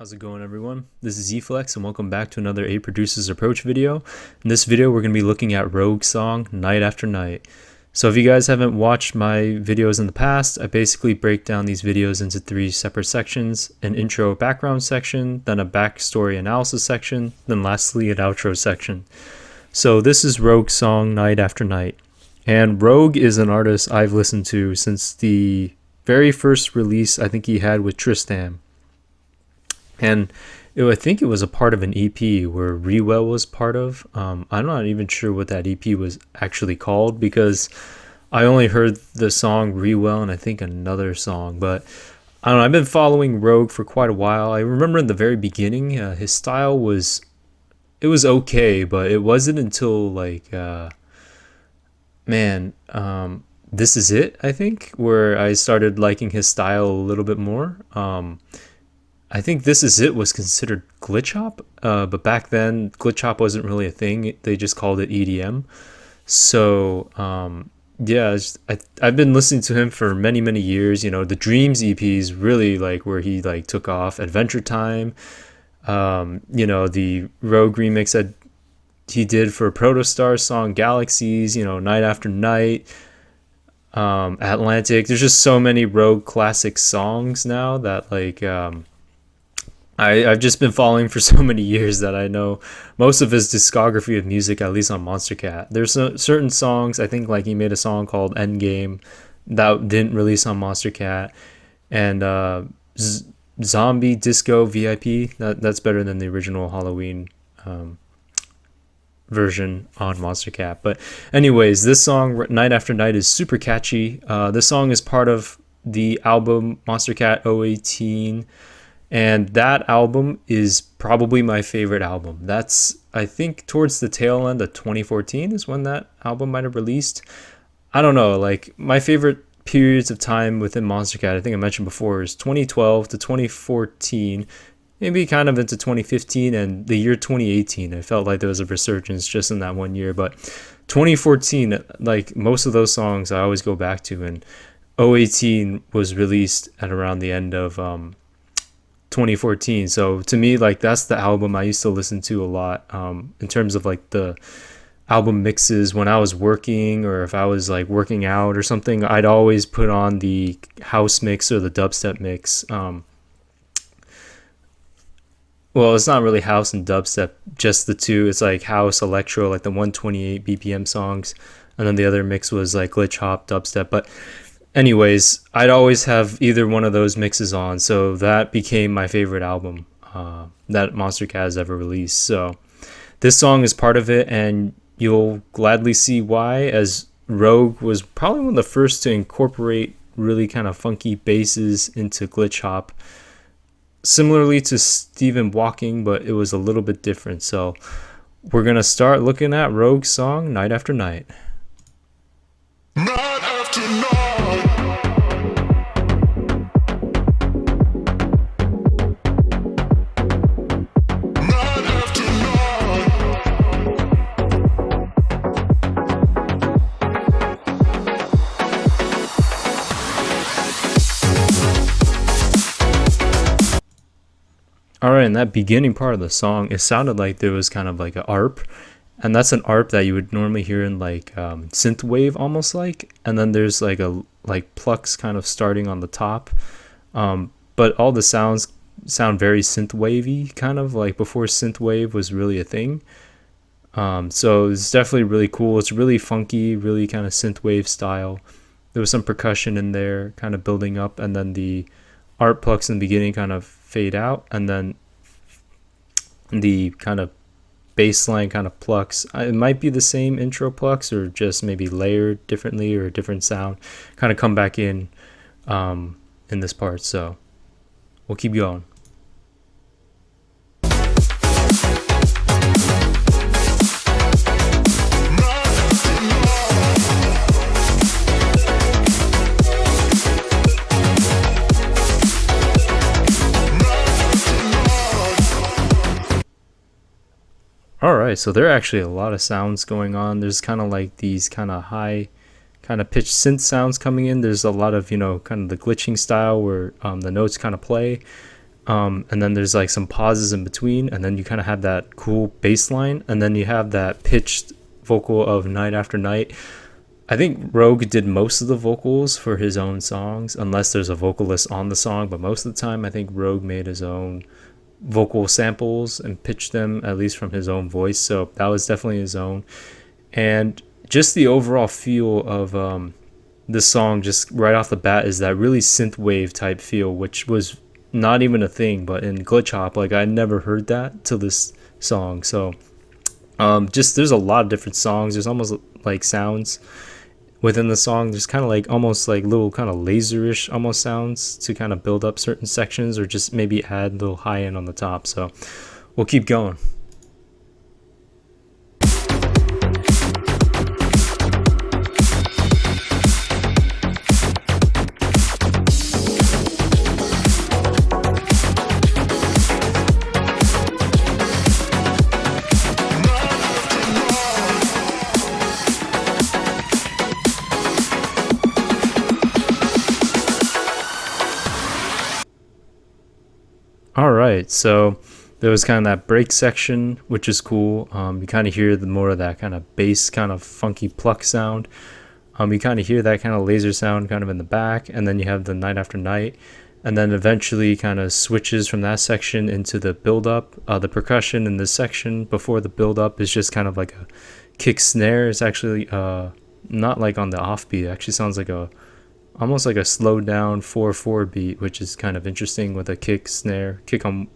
How's it going, everyone? This is Eflex and welcome back to another A Producer's Approach video. In this video we're going to be looking at Rogue's song Night After Night. So if you guys haven't watched my videos in the past, I basically break down these videos into three separate sections: an intro background section, then a backstory analysis section, then lastly an outro section. So this is Rogue's song Night After Night. And Rogue is an artist I've listened to since the very first release I think he had with Tristan. And I think it was a part of an EP where Rewell was part of. I'm not even sure what that EP was actually called because I only heard the song Rewell and I think another song. But I don't know, I've been following Rogue for quite a while. I remember in the very beginning, his style was okay, but it wasn't until This Is It, I think, where I started liking his style a little bit more. I think This Is It was considered glitch hop, but back then glitch hop wasn't really a thing. They just called it EDM. So I've been listening to him for many years. You know, the Dreams EPs really where he took off. Adventure Time, the Rogue remix that he did for Protostar's song Galaxies. Night After Night, Atlantic. There's just so many Rogue classic songs now that I've just been following for so many years that I know most of his discography of music, at least on Monstercat. There's certain songs, I think he made a song called Endgame that didn't release on Monstercat, and Zombie Disco VIP, that's better than the original Halloween version on Monstercat. But anyways, this song Night After Night is super catchy. This song is part of the album Monstercat 018. And that album is probably my favorite album. That's, I think, towards the tail end of 2014 is when that album might have released. I don't know, my favorite periods of time within Monstercat, I think I mentioned before, is 2012 to 2014, maybe kind of into 2015 and the year 2018. I felt like there was a resurgence just in that one year. But 2014, most of those songs I always go back to, and 018 was released at around the end of 2014. So to me, that's the album I used to listen to a lot, in terms of the album mixes when I was working, or if I was working out or something. I'd always put on the house mix or the dubstep mix. Well, it's not really house and dubstep, just the two. It's house, electro, the 128 BPM songs, and then the other mix was glitch hop, dubstep. But anyways, I'd always have either one of those mixes on, so that became my favorite album that Monstercat has ever released. So this song is part of it, and you'll gladly see why, as Rogue was probably one of the first to incorporate really kind of funky basses into glitch hop, similarly to Stephen Walking, but it was a little bit different. So we're going to start looking at Rogue's song Night After Night. Night after night. Night after night. All right, in that beginning part of the song, it sounded like there was kind of an ARP, and that's an ARP that you would normally hear in synthwave almost and then there's a plucks kind of starting on the top, but all the sounds sound very synthwavy, kind of before synthwave was really a thing. So it's definitely really cool. It's really funky, really kind of synthwave style. There was some percussion in there kind of building up, and then the ARP plucks in the beginning kind of fade out, and then the kind of baseline kind of plucks, it might be the same intro plucks or just maybe layered differently or a different sound, kind of come back in this part. So we'll keep going. All right, so there are actually a lot of sounds going on. There's kind of these kind of high kind of pitched synth sounds coming in. There's a lot of, kind of the glitching style where the notes kind of play. And then there's like some pauses in between, and then you kind of have that cool bass line, and then you have that pitched vocal of Night After Night. I think Rogue did most of the vocals for his own songs, unless there's a vocalist on the song, but most of the time I think Rogue made his own vocal samples and pitched them, at least from his own voice, so that was definitely his own. And just the overall feel of this song, just right off the bat, is that really synthwave type feel, which was not even a thing, but in glitch hop, like I never heard that till this song. So just there's a lot of different songs. There's almost like sounds within the song. There's kind of like almost like little kind of laserish almost sounds to kind of build up certain sections, or just maybe add a little high end on the top. So we'll keep going. All right, so there was kind of that break section, which is cool. You kind of hear the more of that kind of bass, kind of funky pluck sound. You kind of hear that kind of laser sound kind of in the back, and then you have the Night After Night, and then eventually kind of switches from that section into the build up. The percussion in this section before the build up is just kind of like a kick snare. It's actually not like on the offbeat. It actually sounds like a almost like a slowed down 4/4 beat, which is kind of interesting, with a kick snare, kick on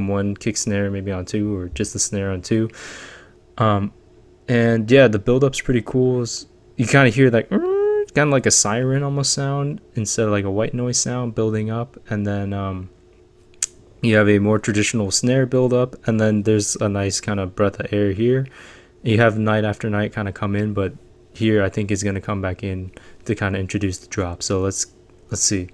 one, kick snare maybe on two, or just the snare on two. And yeah, the build up's pretty cool. You kind of hear that kind of like a siren almost sound instead of like a white noise sound building up, and then you have a more traditional snare build up, and then there's a nice kind of breath of air here. You have Night After Night kind of come in, but here I think is going to come back in to kind of introduce the drop. So let's see.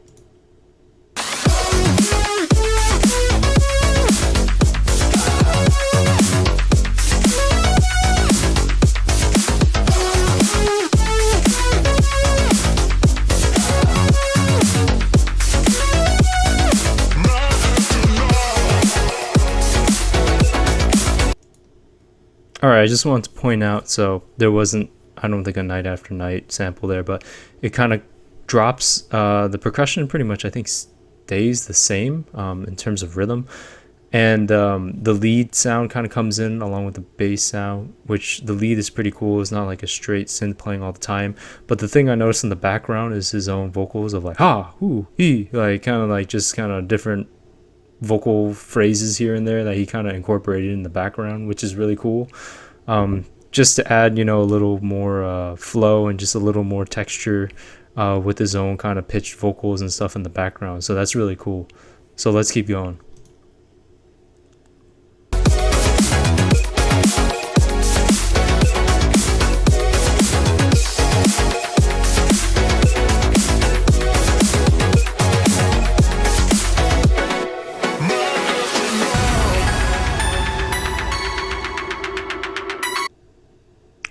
All right, I just wanted to point out, so there wasn't, I don't think, a Night After Night sample there, but it kind of drops. The percussion pretty much, I think, stays the same in terms of rhythm, and the lead sound kind of comes in along with the bass sound, which the lead is pretty cool. It's not like a straight synth playing all the time, but the thing I noticed in the background is his own vocals of like ha, hoo, he, like kind of like just kind of different vocal phrases here and there that he kind of incorporated in the background, which is really cool. Just to add, a little more flow and just a little more texture with his own kind of pitched vocals and stuff in the background. So that's really cool. So let's keep going.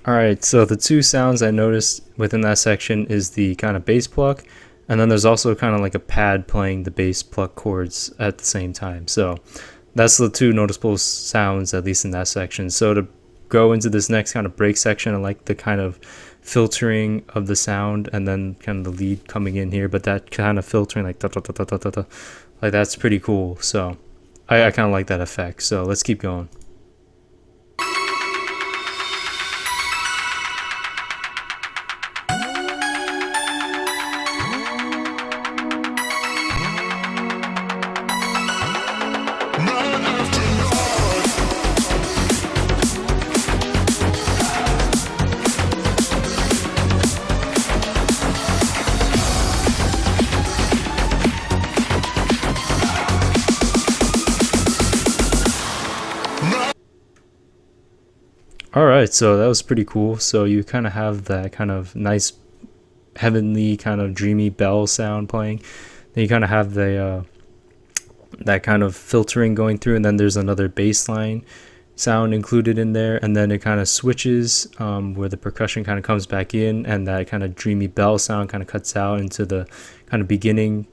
Alright, so the two sounds I noticed within that section is the kind of bass pluck, and then there's also kind of like a pad playing the bass pluck chords at the same time. So that's the two noticeable sounds, at least in that section. So to go into this next kind of break section, I like the kind of filtering of the sound, and then kind of the lead coming in here, but that kind of filtering like da, da, da, da, da, da, da, like that's pretty cool. So I kind of like that effect. So let's keep going. Alright, so that was pretty cool. So you kind of have that kind of nice heavenly kind of dreamy bell sound playing. Then you kind of have the that kind of filtering going through, and then there's another bass line sound included in there, and then it kind of switches where the percussion kind of comes back in, and that kind of dreamy bell sound kind of cuts out into the kind of beginning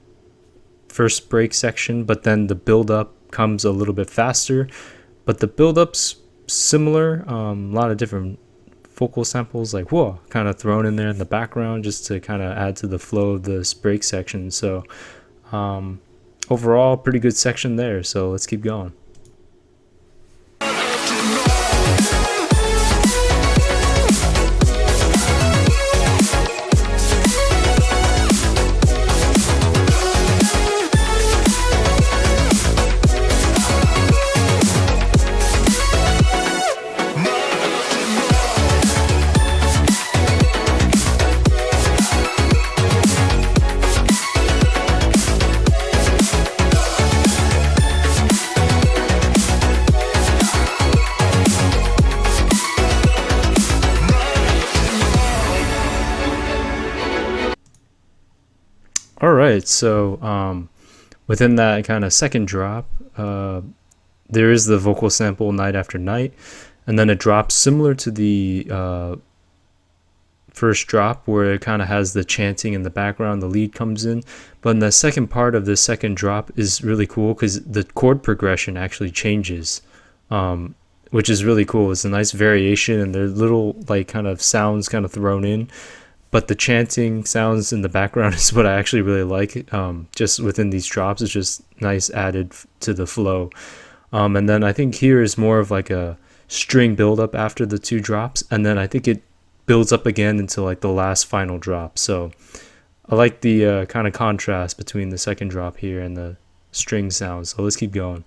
first break section, but then the build up comes a little bit faster. But the build up's similar, a lot of different vocal samples like whoa kind of thrown in there in the background just to kind of add to the flow of this break section. So overall pretty good section there, so let's keep going. All right, so within that kind of second drop, there is the vocal sample Night After Night, and then it drops similar to the first drop where it kind of has the chanting in the background, the lead comes in. But in the second part of the second drop is really cool because the chord progression actually changes, which is really cool. It's a nice variation, and there's little like kind of sounds kind of thrown in. But the chanting sounds in the background is what I actually really like. Just within these drops, it's just nice added to the flow. And then I think here is more of like a string buildup after the two drops, and then I think it builds up again into like the last final drop. So I like the kind of contrast between the second drop here and the string sounds. So let's keep going.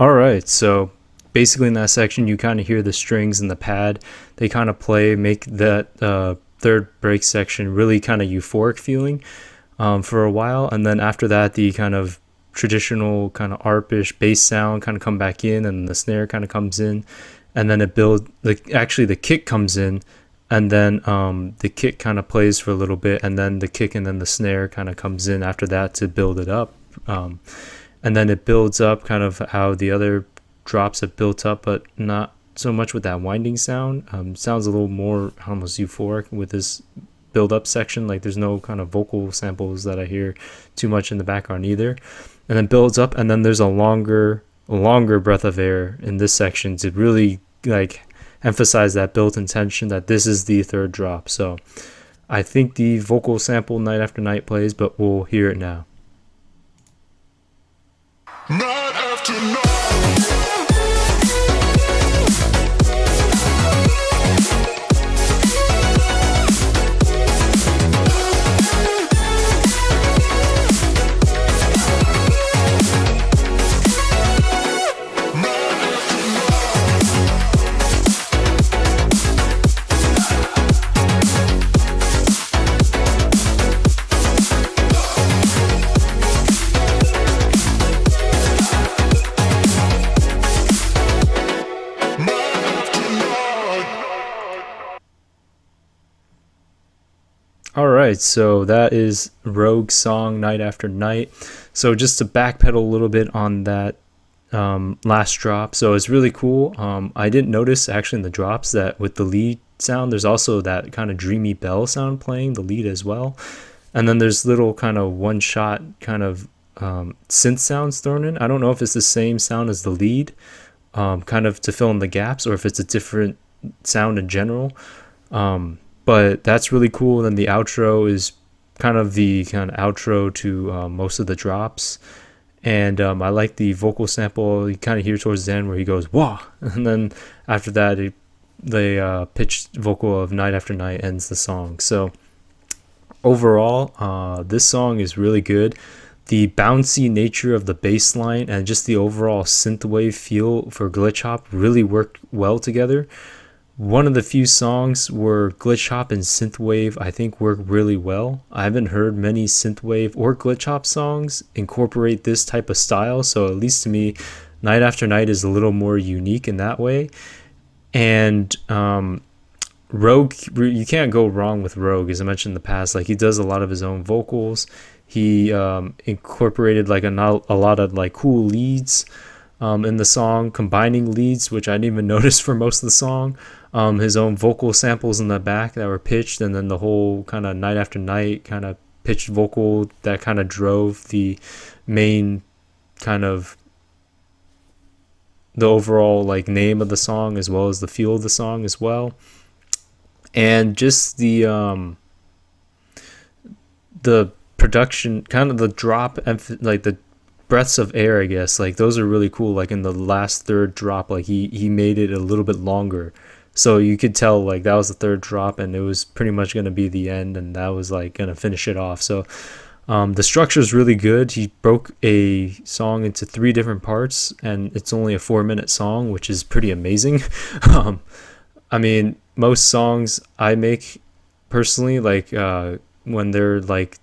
All right, so basically in that section, you kind of hear the strings and the pad. They kind of play, make that third break section really kind of euphoric feeling for a while. And then after that, the kind of traditional kind of arpish bass sound kind of come back in, and the snare kind of comes in. And then it builds, actually the kick comes in, and then the kick kind of plays for a little bit, and then the kick and then the snare kind of comes in after that to build it up. And then it builds up kind of how the other drops have built up, but not so much with that winding sound. Sounds a little more almost euphoric with this build up section. Like there's no kind of vocal samples that I hear too much in the background either. And then builds up, and then there's a longer breath of air in this section to really like emphasize that built-in tension that this is the third drop. So I think the vocal sample Night After Night plays, but we'll hear it now. Night after night. All right, so that is Rogue's song Night After Night. So just to backpedal a little bit on that last drop, so it's really cool. I didn't notice actually in the drops that with the lead sound, there's also that kind of dreamy bell sound playing the lead as well. And then there's little kind of one shot kind of synth sounds thrown in. I don't know if it's the same sound as the lead, kind of to fill in the gaps, or if it's a different sound in general. But that's really cool. And then the outro is kind of the kind of outro to most of the drops. And I like the vocal sample. You kind of hear towards the end where he goes, wah! And then after that, the pitched vocal of Night After Night ends the song. So overall, this song is really good. The bouncy nature of the bass line and just the overall synthwave feel for glitch hop really worked well together. one of the few songs where glitch hop and synthwave I think work really well. I haven't heard many synthwave or glitch hop songs incorporate this type of style, so at least to me, Night After Night is a little more unique in that way. And Rogue, you can't go wrong with Rogue, as I mentioned in the past. Like, he does a lot of his own vocals. He incorporated like a lot of like cool leads in the song, combining leads, which I didn't even notice for most of the song. His own vocal samples in the back that were pitched, and then the whole kind of Night After Night kind of pitched vocal that kind of drove the main kind of the overall like name of the song, as well as the feel of the song as well. And just the production, kind of the drop, like the breaths of air, I guess, like those are really cool. Like in the last third drop, like he made it a little bit longer, so you could tell like that was the third drop and it was pretty much going to be the end, and that was like going to finish it off. So the structure is really good. He broke a song into 3 different parts, and it's only a 4-minute song, which is pretty amazing. I mean, most songs I make personally, like when they're like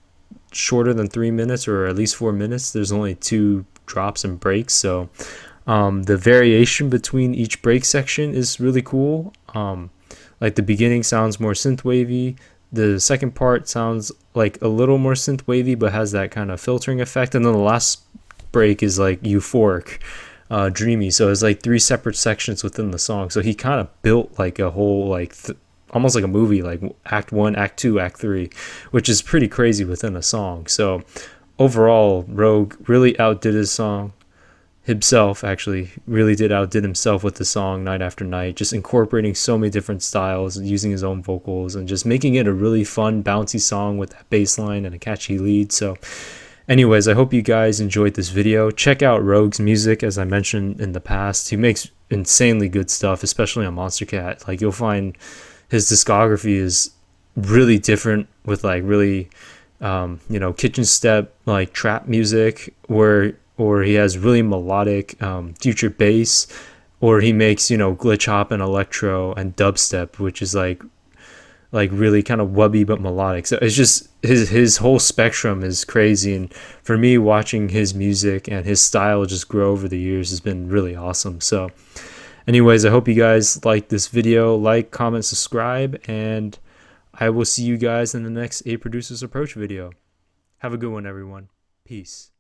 shorter than 3 minutes or at least 4 minutes, there's only 2 drops and breaks. So the variation between each break section is really cool. Like the beginning sounds more synthwavy. The second part sounds like a little more synthwavy, but has that kind of filtering effect. And then the last break is like euphoric, dreamy. So it's like 3 separate sections within the song. So he kind of built like a whole like almost like a movie, like act 1, act 2, act 3, which is pretty crazy within a song. So overall, Rogue really outdid his song. Himself actually really outdid himself with the song Night After Night, just incorporating so many different styles, using his own vocals, and just making it a really fun, bouncy song with that bass line and a catchy lead. So anyways, I hope you guys enjoyed this video. Check out Rogue's music, as I mentioned in the past. He makes insanely good stuff, especially on Monstercat. Like, you'll find his discography is really different, with like really kitchen step like trap music, or he has really melodic future bass, or he makes glitch hop and electro and dubstep, which is like really kind of wubby but melodic. So it's just his whole spectrum is crazy, and for me, watching his music and his style just grow over the years has been really awesome. So anyways, I hope you guys like this video. Like, comment, subscribe, and I will see you guys in the next A Producer's Approach video. Have a good one, everyone. Peace.